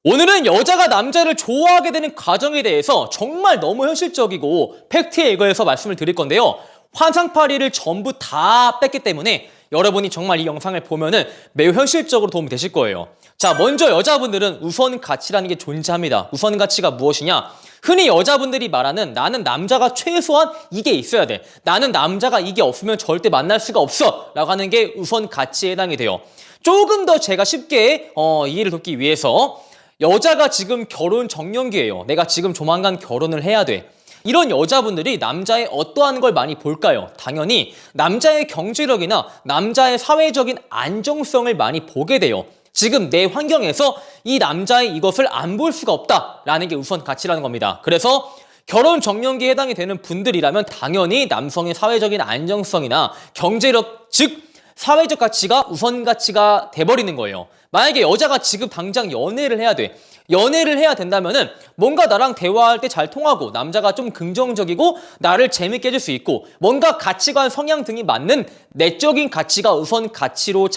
오늘은 여자가 남자를 좋아하게 되는 과정에 대해서 정말 너무 현실적이고 팩트에 의거해서 말씀을 드릴 건데요. 환상파리를 전부 다 뺐기 때문에 여러분이 정말 이 영상을 보면은 매우 현실적으로 도움이 되실 거예요. 자, 먼저 여자분들은 우선 가치라는 게 존재합니다. 우선 가치가 무엇이냐? 흔히 여자분들이 말하는 나는 남자가 최소한 이게 있어야 돼. 나는 남자가 이게 없으면 절대 만날 수가 없어. 라고 하는 게 우선 가치에 해당이 돼요. 조금 더 제가 쉽게 이해를 돕기 위해서 여자가 지금 결혼 정년기예요. 내가 지금 조만간 결혼을 해야 돼. 이런 여자분들이 남자의 어떠한 걸 많이 볼까요? 당연히 남자의 경제력이나 남자의 사회적인 안정성을 많이 보게 돼요. 지금 내 환경에서 이 남자의 이것을 안 볼 수가 없다라는 게 우선 가치라는 겁니다. 그래서 결혼 정년기에 해당이 되는 분들이라면 당연히 남성의 사회적인 안정성이나 경제력, 즉 사회적 가치가 우선 가치가 돼버리는 거예요. 만약에 여자가 지금 당장 연애를 해야 돼. 연애를 해야 된다면은 뭔가 나랑 대화할 때 잘 통하고 남자가 좀 긍정적이고 나를 재밌게 해줄 수 있고 뭔가 가치관, 성향 등이 맞는 내적인 가치가 우선 가치로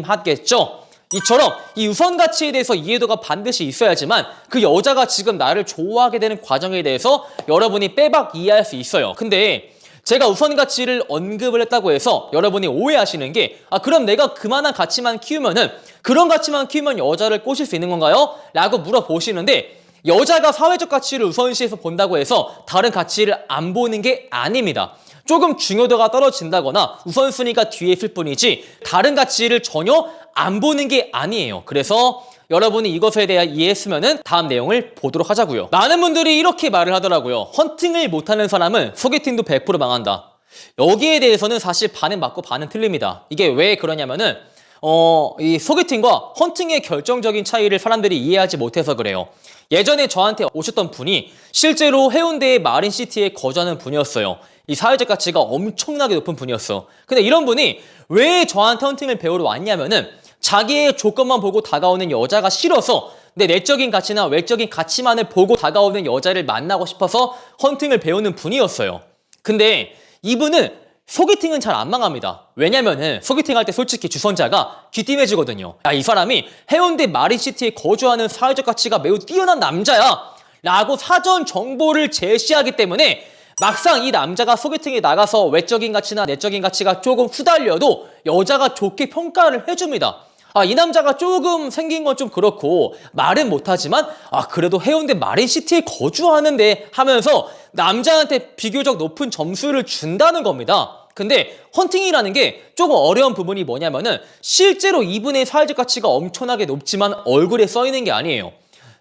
자리매김하겠죠. 이처럼 이 우선 가치에 대해서 이해도가 반드시 있어야지만 그 여자가 지금 나를 좋아하게 되는 과정에 대해서 여러분이 빼박 이해할 수 있어요. 근데 제가 우선 가치를 언급을 했다고 해서 여러분이 오해하시는 게 그럼 내가 그만한 가치만 키우면은 그런 가치만 키우면 여자를 꼬실 수 있는 건가요? 라고 물어보시는데 여자가 사회적 가치를 우선시해서 본다고 해서 다른 가치를 안 보는 게 아닙니다. 조금 중요도가 떨어진다거나 우선순위가 뒤에 있을 뿐이지 다른 가치를 전혀 안 보는 게 아니에요. 그래서 여러분이 이것에 대해 이해했으면 다음 내용을 보도록 하자고요. 많은 분들이 이렇게 말을 하더라고요. 헌팅을 못하는 사람은 소개팅도 100% 망한다. 여기에 대해서는 사실 반은 맞고 반은 틀립니다. 이게 왜 그러냐면은 이 소개팅과 헌팅의 결정적인 차이를 사람들이 이해하지 못해서 그래요. 예전에 저한테 오셨던 분이 실제로 해운대의 마린시티에 거주하는 분이었어요. 이 사회적 가치가 엄청나게 높은 분이었어. 근데 이런 분이 왜 저한테 헌팅을 배우러 왔냐면은 자기의 조건만 보고 다가오는 여자가 싫어서 내 내적인 가치나 외적인 가치만을 보고 다가오는 여자를 만나고 싶어서 헌팅을 배우는 분이었어요. 근데 이분은 소개팅은 잘 안 망합니다. 왜냐면은 소개팅 할 때 솔직히 주선자가 귀띔해주거든요. 이 사람이 해운대 마린시티에 거주하는 사회적 가치가 매우 뛰어난 남자야 라고 사전 정보를 제시하기 때문에 막상 이 남자가 소개팅에 나가서 외적인 가치나 내적인 가치가 조금 후달려도 여자가 좋게 평가를 해줍니다. 이 남자가 조금 생긴 건 좀 그렇고 말은 못하지만 그래도 해운대 마린시티에 거주하는데 하면서 남자한테 비교적 높은 점수를 준다는 겁니다. 근데 헌팅이라는 게 조금 어려운 부분이 뭐냐면은 실제로 이분의 사회적 가치가 엄청나게 높지만 얼굴에 써있는 게 아니에요.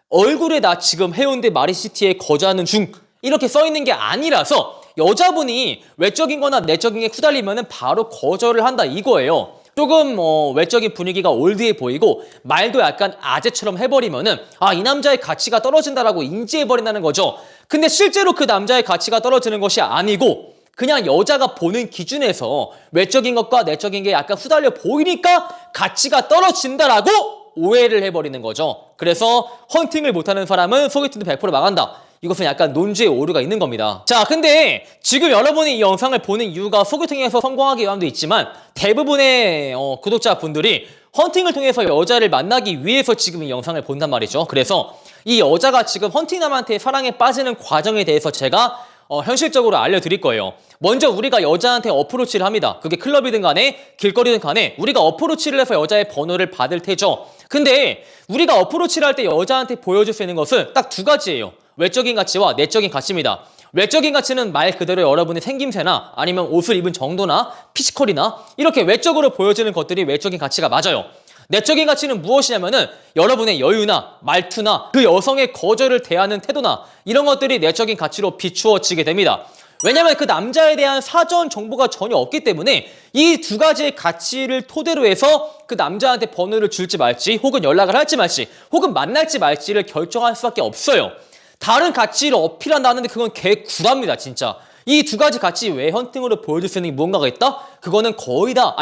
얼굴에 나 지금 해운대 마린시티에 거주하는 중 이렇게 써있는 게 아니라서 여자분이 외적인 거나 내적인 게 후달리면은 바로 거절을 한다 이거예요. 조금 외적인 분위기가 올드해 보이고 말도 약간 아재처럼 해버리면은 이 남자의 가치가 떨어진다라고 인지해버린다는 거죠. 근데 실제로 그 남자의 가치가 떨어지는 것이 아니고 그냥 여자가 보는 기준에서 외적인 것과 내적인 게 약간 후달려 보이니까 가치가 떨어진다라고 오해를 해버리는 거죠. 그래서 헌팅을 못하는 사람은 소개팅도 100% 망한다. 이것은 약간 논지의 오류가 있는 겁니다. 자, 근데 지금 여러분이 이 영상을 보는 이유가 소개팅에서 성공하기 위함도 있지만 대부분의 구독자분들이 헌팅을 통해서 여자를 만나기 위해서 지금 이 영상을 본단 말이죠. 그래서 이 여자가 지금 헌팅남한테 사랑에 빠지는 과정에 대해서 제가 현실적으로 알려드릴 거예요. 먼저 우리가 여자한테 어프로치를 합니다. 그게 클럽이든 간에 길거리든 간에 우리가 어프로치를 해서 여자의 번호를 받을 테죠. 근데 우리가 어프로치를 할 때 여자한테 보여줄 수 있는 것은 딱 두 가지예요. 외적인 가치와 내적인 가치입니다. 외적인 가치는 말 그대로 여러분의 생김새나 아니면 옷을 입은 정도나 피지컬이나 이렇게 외적으로 보여지는 것들이 외적인 가치가 맞아요. 내적인 가치는 무엇이냐면은 여러분의 여유나 말투나 그 여성의 거절을 대하는 태도나 이런 것들이 내적인 가치로 비추어지게 됩니다. 왜냐면 그 남자에 대한 사전 정보가 전혀 없기 때문에 이 두 가지의 가치를 토대로 해서 그 남자한테 번호를 줄지 말지 혹은 연락을 할지 말지 혹은 만날지 말지를 결정할 수밖에 없어요. 다른 가치를 어필한다는데 그건 개구랍니다 진짜. 이 두 가지 가치 외에 헌팅으로 보여줄 수 있는 무언가가 있다? 그거는 거의 다가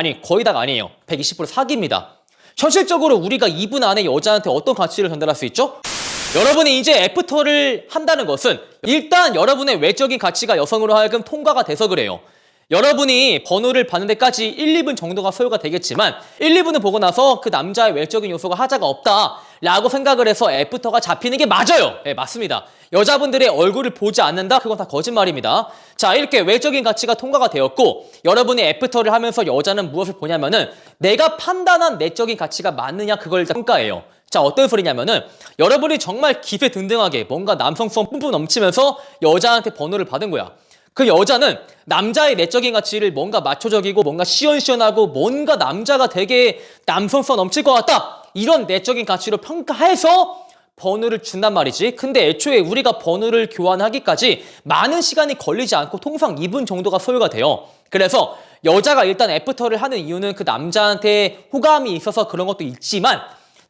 아니에요. 120% 사기입니다. 현실적으로 우리가 2분 안에 여자한테 어떤 가치를 전달할 수 있죠? 여러분이 이제 애프터를 한다는 것은 일단 여러분의 외적인 가치가 여성으로 하여금 통과가 돼서 그래요. 여러분이 번호를 받는 데까지 1, 2분 정도가 소요가 되겠지만 1, 2분을 보고 나서 그 남자의 외적인 요소가 하자가 없다라고 생각을 해서 애프터가 잡히는 게 맞아요. 네, 맞습니다. 여자분들의 얼굴을 보지 않는다? 그건 다 거짓말입니다. 자, 이렇게 외적인 가치가 통과가 되었고 여러분이 애프터를 하면서 여자는 무엇을 보냐면은 내가 판단한 내적인 가치가 맞느냐 그걸 평가해요. 자, 어떤 소리냐면은 여러분이 정말 기세등등하게 뭔가 남성성 뿜뿜 넘치면서 여자한테 번호를 받은 거야. 그 여자는 남자의 내적인 가치를 뭔가 마초적이고 뭔가 시원시원하고 뭔가 남자가 되게 남성성 넘칠 것 같다. 이런 내적인 가치로 평가해서 번호를 준단 말이지. 근데 애초에 우리가 번호를 교환하기까지 많은 시간이 걸리지 않고 통상 2분 정도가 소요가 돼요. 그래서 여자가 일단 애프터를 하는 이유는 그 남자한테 호감이 있어서 그런 것도 있지만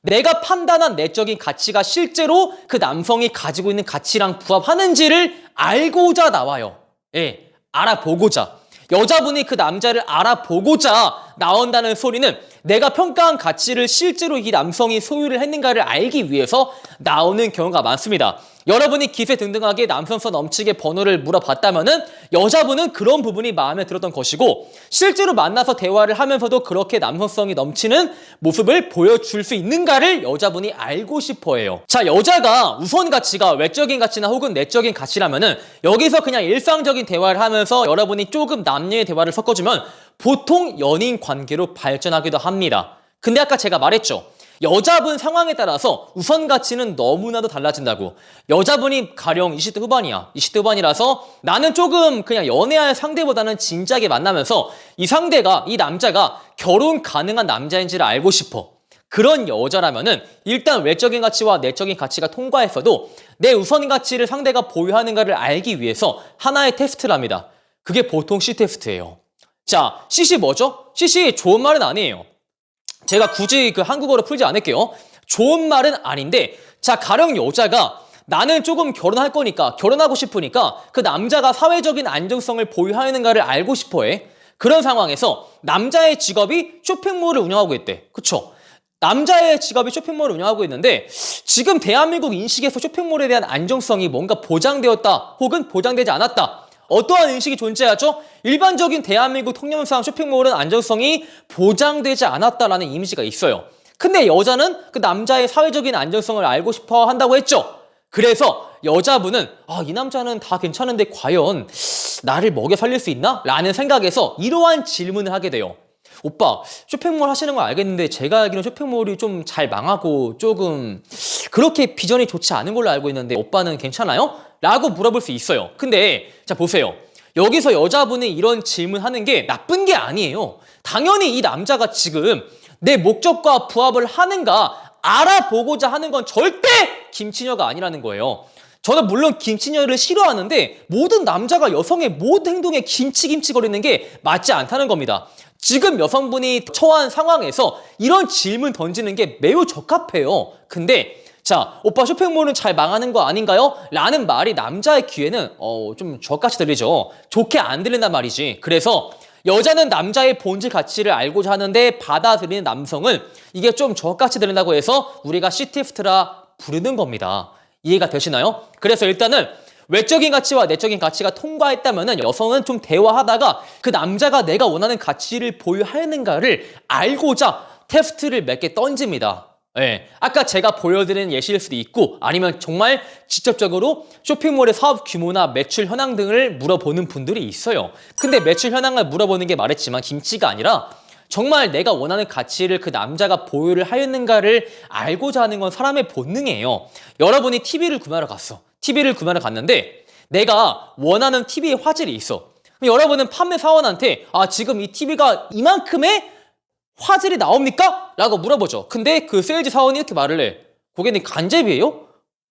내가 판단한 내적인 가치가 실제로 그 남성이 가지고 있는 가치랑 부합하는지를 알고자 나와요. 예, 알아보고자. 여자분이 그 남자를 알아보고자 나온다는 소리는 내가 평가한 가치를 실제로 이 남성이 소유를 했는가를 알기 위해서 나오는 경우가 많습니다. 여러분이 기세등등하게 남성성 넘치게 번호를 물어봤다면은 여자분은 그런 부분이 마음에 들었던 것이고 실제로 만나서 대화를 하면서도 그렇게 남성성이 넘치는 모습을 보여줄 수 있는가를 여자분이 알고 싶어 해요. 자, 여자가 우선 가치가 외적인 가치나 혹은 내적인 가치라면은 여기서 그냥 일상적인 대화를 하면서 여러분이 조금 남녀의 대화를 섞어주면 보통 연인 관계로 발전하기도 합니다. 근데 아까 제가 말했죠. 여자분 상황에 따라서 우선 가치는 너무나도 달라진다고. 여자분이 가령 20대 후반이야. 20대 후반이라서 나는 조금 그냥 연애할 상대보다는 진지하게 만나면서 이 상대가, 이 남자가 결혼 가능한 남자인지를 알고 싶어. 그런 여자라면은 일단 외적인 가치와 내적인 가치가 통과했어도 내 우선 가치를 상대가 보유하는가를 알기 위해서 하나의 테스트를 합니다. 그게 보통 C 테스트예요. 자, CC 뭐죠? CC 좋은 말은 아니에요. 제가 굳이 그 한국어로 풀지 않을게요. 좋은 말은 아닌데, 자, 가령 여자가 나는 조금 결혼할 거니까, 결혼하고 싶으니까 그 남자가 사회적인 안정성을 보유하는가를 알고 싶어 해. 그런 상황에서 남자의 직업이 쇼핑몰을 운영하고 있대. 그쵸? 남자의 직업이 쇼핑몰을 운영하고 있는데 지금 대한민국 인식에서 쇼핑몰에 대한 안정성이 뭔가 보장되었다 혹은 보장되지 않았다. 어떠한 인식이 존재하죠? 일반적인 대한민국 통념상 쇼핑몰은 안정성이 보장되지 않았다라는 이미지가 있어요. 근데 여자는 그 남자의 사회적인 안정성을 알고 싶어 한다고 했죠. 그래서 여자분은 이 남자는 다 괜찮은데 과연 나를 먹여 살릴 수 있나? 라는 생각에서 이러한 질문을 하게 돼요. 오빠, 쇼핑몰 하시는 걸 알겠는데 제가 알기로는 쇼핑몰이 좀 잘 망하고 조금 그렇게 비전이 좋지 않은 걸로 알고 있는데 오빠는 괜찮아요? 라고 물어볼 수 있어요. 근데 자, 보세요. 여기서 여자분이 이런 질문하는 게 나쁜 게 아니에요. 당연히 이 남자가 지금 내 목적과 부합을 하는가 알아보고자 하는 건 절대 김치녀가 아니라는 거예요. 저는 물론 김치녀를 싫어하는데 모든 남자가 여성의 모든 행동에 김치거리는 게 맞지 않다는 겁니다. 지금 여성분이 처한 상황에서 이런 질문 던지는 게 매우 적합해요. 근데 자, 오빠 쇼핑몰은 잘 망하는 거 아닌가요? 라는 말이 남자의 귀에는 좀 적같이 들리죠. 좋게 안 들린단 말이지. 그래서 여자는 남자의 본질 가치를 알고자 하는데 받아들이는 남성은 이게 좀 적같이 들린다고 해서 우리가 시티프트라 부르는 겁니다. 이해가 되시나요? 그래서 일단은 외적인 가치와 내적인 가치가 통과했다면 여성은 좀 대화하다가 그 남자가 내가 원하는 가치를 보유하는가를 알고자 테스트를 몇 개 던집니다. 예, 아까 제가 보여드린 예시일 수도 있고 아니면 정말 직접적으로 쇼핑몰의 사업 규모나 매출 현황 등을 물어보는 분들이 있어요. 근데 매출 현황을 물어보는 게 말했지만 김치가 아니라 정말 내가 원하는 가치를 그 남자가 보유를 하였는가를 알고자 하는 건 사람의 본능이에요. 여러분이 TV를 구매하러 갔어. TV를 구매하러 갔는데 내가 원하는 TV의 화질이 있어. 그럼 여러분은 판매 사원한테 지금 이 TV가 이만큼의 화질이 나옵니까? 라고 물어보죠. 근데 그 세일즈 사원이 이렇게 말을 해. 고객님 간제비예요?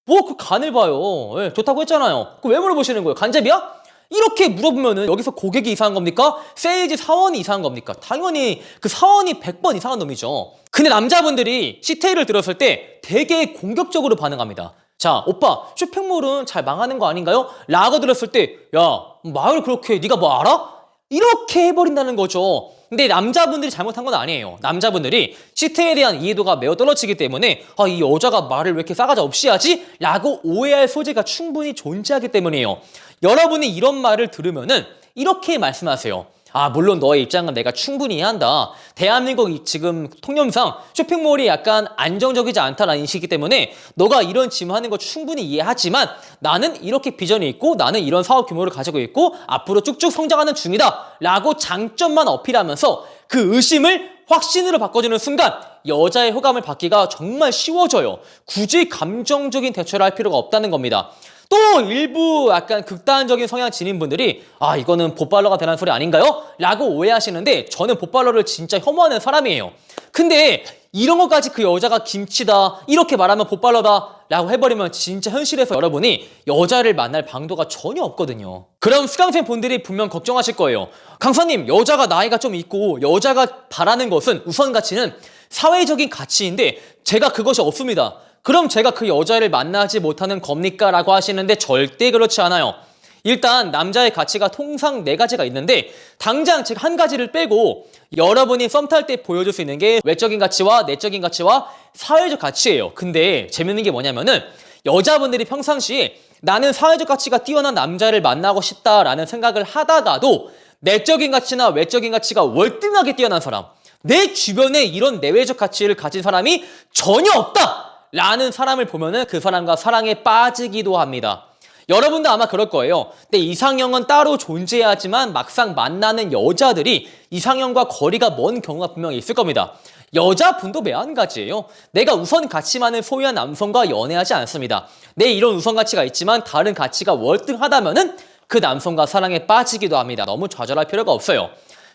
뭐 그 간을 봐요. 예, 좋다고 했잖아요. 왜 물어보시는 거예요? 간제비야? 이렇게 물어보면은 여기서 고객이 이상한 겁니까? 세일즈 사원이 이상한 겁니까? 당연히 그 사원이 100번 이상한 놈이죠. 근데 남자분들이 시테이를 들었을 때 되게 공격적으로 반응합니다. 자, 오빠 쇼핑몰은 잘 망하는 거 아닌가요? 라고 들었을 때 야, 말을 그렇게 네가 뭐 알아? 이렇게 해버린다는 거죠. 근데 남자분들이 잘못한 건 아니에요. 남자분들이 시태에 대한 이해도가 매우 떨어지기 때문에 이 여자가 말을 왜 이렇게 싸가지 없이 하지? 라고 오해할 소지가 충분히 존재하기 때문이에요. 여러분이 이런 말을 들으면은 이렇게 말씀하세요. 물론 너의 입장은 내가 충분히 이해한다. 대한민국 지금 통념상 쇼핑몰이 약간 안정적이지 않다는 인식이기 때문에 너가 이런 질문하는 거 충분히 이해하지만 나는 이렇게 비전이 있고 나는 이런 사업 규모를 가지고 있고 앞으로 쭉쭉 성장하는 중이다 라고 장점만 어필하면서 그 의심을 확신으로 바꿔주는 순간 여자의 호감을 받기가 정말 쉬워져요. 굳이 감정적인 대처를 할 필요가 없다는 겁니다. 또 일부 약간 극단적인 성향 지닌 분들이 이거는 봇발러가 되는 소리 아닌가요? 라고 오해하시는데 저는 봇발러를 진짜 혐오하는 사람이에요. 근데 이런 것까지 그 여자가 김치다 이렇게 말하면 봇발러다 라고 해버리면 진짜 현실에서 여러분이 여자를 만날 방도가 전혀 없거든요. 그럼 수강생 분들이 분명 걱정하실 거예요. 강사님, 여자가 나이가 좀 있고 여자가 바라는 것은 우선 가치는 사회적인 가치인데 제가 그것이 없습니다. 그럼 제가 그 여자를 만나지 못하는 겁니까? 라고 하시는데 절대 그렇지 않아요. 일단 남자의 가치가 통상 4가지가 있는데 당장 즉 한 가지를 빼고 여러분이 썸 탈 때 보여줄 수 있는 게 외적인 가치와 내적인 가치와 사회적 가치예요. 근데 재밌는 게 뭐냐면은 여자분들이 평상시에 나는 사회적 가치가 뛰어난 남자를 만나고 싶다라는 생각을 하다가도 내적인 가치나 외적인 가치가 월등하게 뛰어난 사람, 내 주변에 이런 내외적 가치를 가진 사람이 전혀 없다! 라는 사람을 보면은 그 사람과 사랑에 빠지기도 합니다. 여러분도 아마 그럴 거예요. 근데 이상형은 따로 존재하지만 막상 만나는 여자들이 이상형과 거리가 먼 경우가 분명히 있을 겁니다. 여자분도 매한가지예요. 내가 우선 가치만을 소유한 남성과 연애하지 않습니다. 내 이런 우선 가치가 있지만 다른 가치가 월등하다면은 그 남성과 사랑에 빠지기도 합니다. 너무 좌절할 필요가 없어요.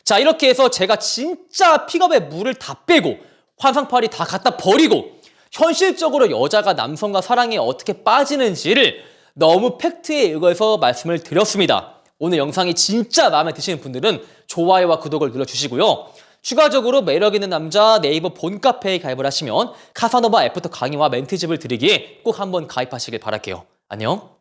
자, 이렇게 해서 제가 진짜 픽업에 물을 다 빼고 환상팔이 다 갖다 버리고 현실적으로 여자가 남성과 사랑에 어떻게 빠지는지를 너무 팩트에 의거해서 말씀을 드렸습니다. 오늘 영상이 진짜 마음에 드시는 분들은 좋아요와 구독을 눌러주시고요. 추가적으로 매력있는 남자 네이버 본카페에 가입을 하시면 카사노바 애프터 강의와 멘트집을 드리기에 꼭 한번 가입하시길 바랄게요. 안녕.